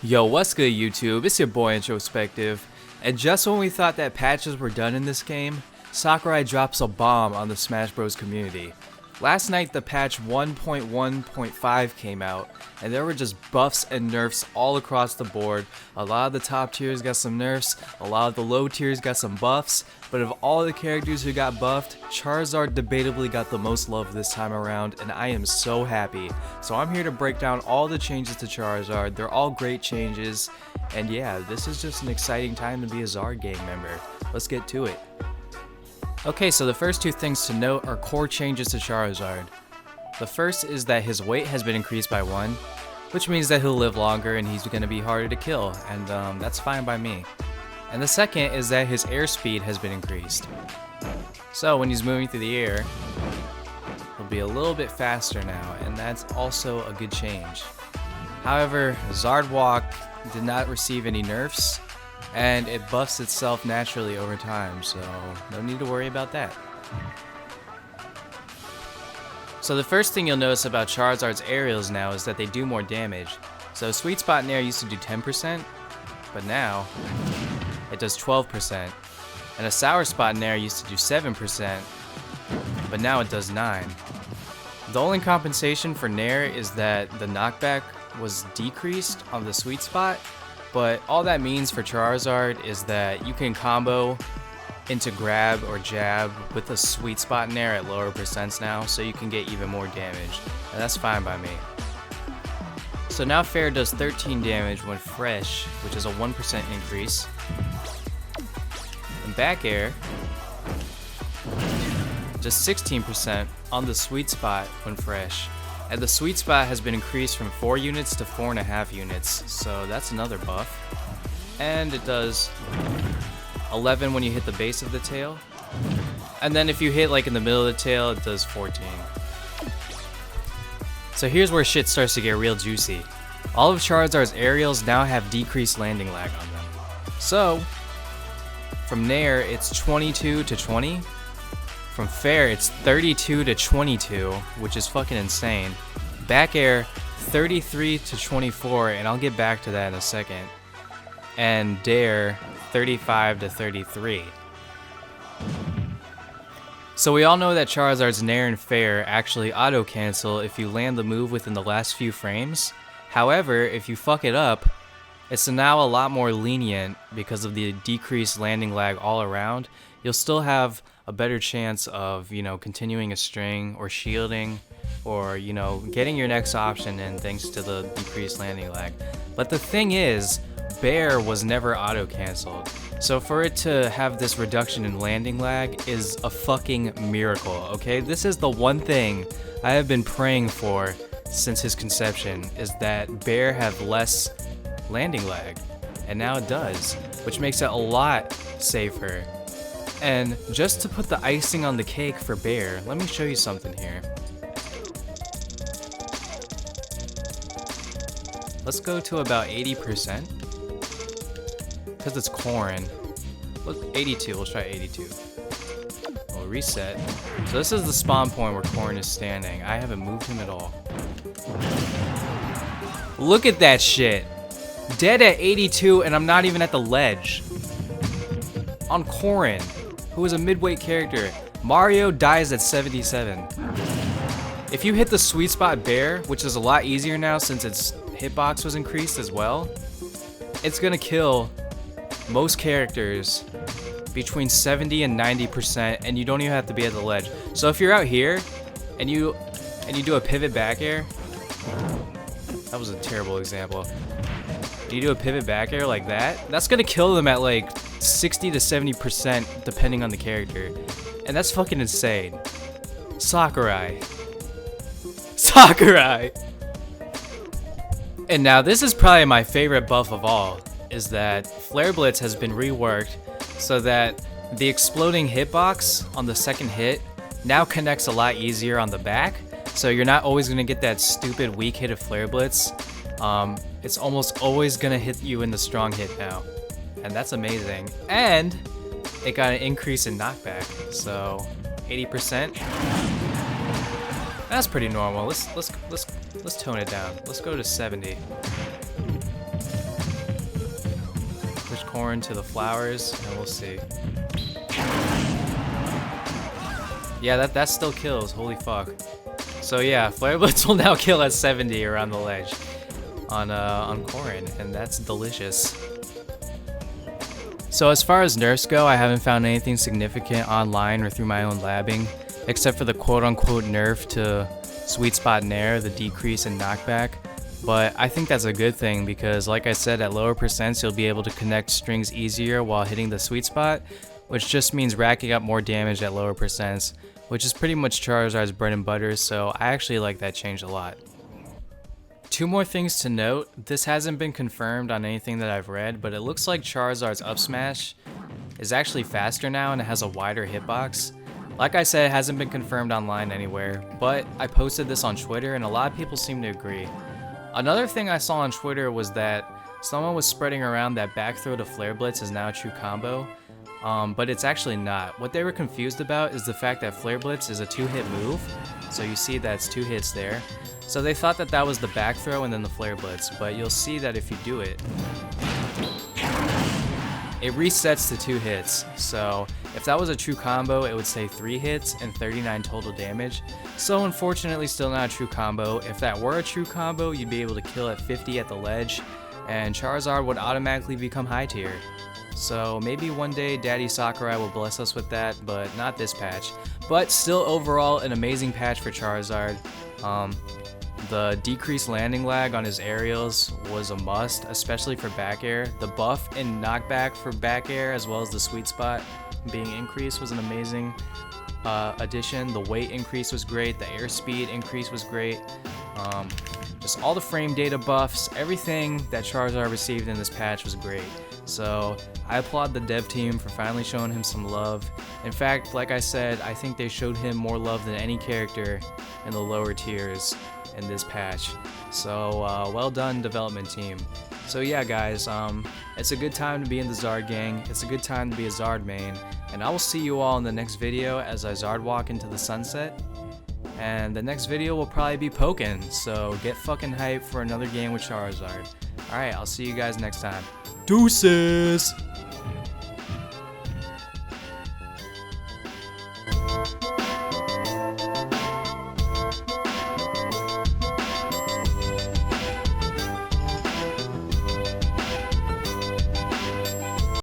Yo, what's good YouTube? It's your boy Introspective, and just when we thought that patches were done in this game, Sakurai drops a bomb on the Smash Bros community. Last night the patch 1.1.5 came out, and there were just buffs and nerfs all across the board. A lot of the top tiers got some nerfs, a lot of the low tiers got some buffs, but of all the characters who got buffed, Charizard debatably got the most love this time around, and I am so happy. So I'm here to break down all the changes to Charizard. They're all great changes, and yeah, this is just an exciting time to be a Zard gang member. Let's get to it. Okay, so the first two things to note are core changes to Charizard. The first is that his weight has been increased by 1, which means that he'll live longer and he's going to be harder to kill, and that's fine by me. And the second is that his airspeed has been increased. So when he's moving through the air, he'll be a little bit faster now, and that's also a good change. However, Zard Walk did not receive any nerfs, and it buffs itself naturally over time, so no need to worry about that. So the first thing you'll notice about Charizard's aerials now is that they do more damage. So Sweet Spot in air used to do 10%, but now it does 12%. And a Sour Spot in air used to do 7%, but now it does 9%. The only compensation for Nair is that the knockback was decreased on the Sweet Spot, but all that means for Charizard is that you can combo into grab or jab with a Sweet Spot in there at lower percents now, so you can get even more damage, and that's fine by me. So now Fair does 13 damage when fresh, which is a 1% increase. And back air just 16% on the Sweet Spot when fresh. And the Sweet Spot has been increased from 4 units to 4.5 units, so that's another buff. And it does 11 when you hit the base of the tail. And then if you hit like in the middle of the tail, it does 14. So here's where shit starts to get real juicy. All of Charizard's aerials now have decreased landing lag on them. So, from Nair, it's 22 to 20. From Fair, it's 32 to 22, which is fucking insane. Back air, 33 to 24, and I'll get back to that in a second. And Dare, 35 to 33. So we all know that Charizard's Nair and Fair actually auto-cancel if you land the move within the last few frames. However, if you fuck it up, it's now a lot more lenient because of the decreased landing lag all around. You'll still have a better chance of, continuing a string or shielding or, getting your next option in thanks to the decreased landing lag. But the thing is, Bear was never auto-cancelled. So for it to have this reduction in landing lag is a fucking miracle, okay? This is the one thing I have been praying for since his conception, is that Bear have less landing lag. And now it does, which makes it a lot safer. And just to put the icing on the cake for Bear, let me show you something here. Let's go to about 80%. Because it's Corrin. 82, let's try 82. We'll reset. So this is the spawn point where Corrin is standing. I haven't moved him at all. Look at that shit. Dead at 82 and I'm not even at the ledge. On Corrin, who is a midweight character. Mario dies at 77. If you hit the Sweet Spot Bear, which is a lot easier now since its hitbox was increased as well, it's gonna kill most characters between 70 and 90%, and you don't even have to be at the ledge. So if you're out here and you do a pivot back air, that was a terrible example. You do a pivot back air like that, that's gonna kill them at like 60 to 70% depending on the character. And that's fucking insane. Sakurai. And now this is probably my favorite buff of all, is that Flare Blitz has been reworked so that the exploding hitbox on the second hit now connects a lot easier on the back. So you're not always gonna get that stupid weak hit of Flare Blitz. It's almost always gonna hit you in the strong hit now. And that's amazing. And it got an increase in knockback. So 80%. That's pretty normal. Let's tone it down. Let's go to 70. switch corn to the flowers, and we'll see. Yeah, that still kills. Holy fuck. So yeah, Flare Blitz will now kill at 70 around the ledge on corn, and that's delicious. So as far as nerfs go, I haven't found anything significant online or through my own labbing, except for the quote-unquote nerf to Sweet Spot Nair, the decrease in knockback. But I think that's a good thing because, like I said, at lower percents you'll be able to connect strings easier while hitting the sweet spot, which just means racking up more damage at lower percents, which is pretty much Charizard's bread and butter, so I actually like that change a lot. Two more things to note. This hasn't been confirmed on anything that I've read, but it looks like Charizard's up smash is actually faster now and it has a wider hitbox. Like I said, it hasn't been confirmed online anywhere, but I posted this on Twitter and a lot of people seem to agree. Another thing I saw on Twitter was that someone was spreading around that back throw to Flare Blitz is now a true combo, but it's actually not. What they were confused about is the fact that Flare Blitz is a 2-hit move, so you see that's 2 hits there. So they thought that that was the back throw and then the Flare Blitz, but you'll see that if you do it, it resets to 2 hits. So if that was a true combo, it would say 3 hits and 39 total damage. So unfortunately still not a true combo. If that were a true combo, you'd be able to kill at 50 at the ledge, and Charizard would automatically become high tier. So maybe one day Daddy Sakurai will bless us with that, but not this patch. But still overall an amazing patch for Charizard. The decreased landing lag on his aerials was a must, especially for back air. The buff and knockback for back air as well as the sweet spot being increased was an amazing addition. The weight increase was great, the airspeed increase was great. Just all the frame data buffs, everything that Charizard received in this patch was great. So I applaud the dev team for finally showing him some love. In fact, like I said, I think they showed him more love than any character in the lower tiers in this patch. So well done, development team. So yeah guys, it's a good time to be in the Zard gang, it's a good time to be a Zard main, and I will see you all in the next video as I Zard walk into the sunset. And the next video will probably be Pokken, so get fucking hyped for another game with Charizard. Alright, I'll see you guys next time. Deuces!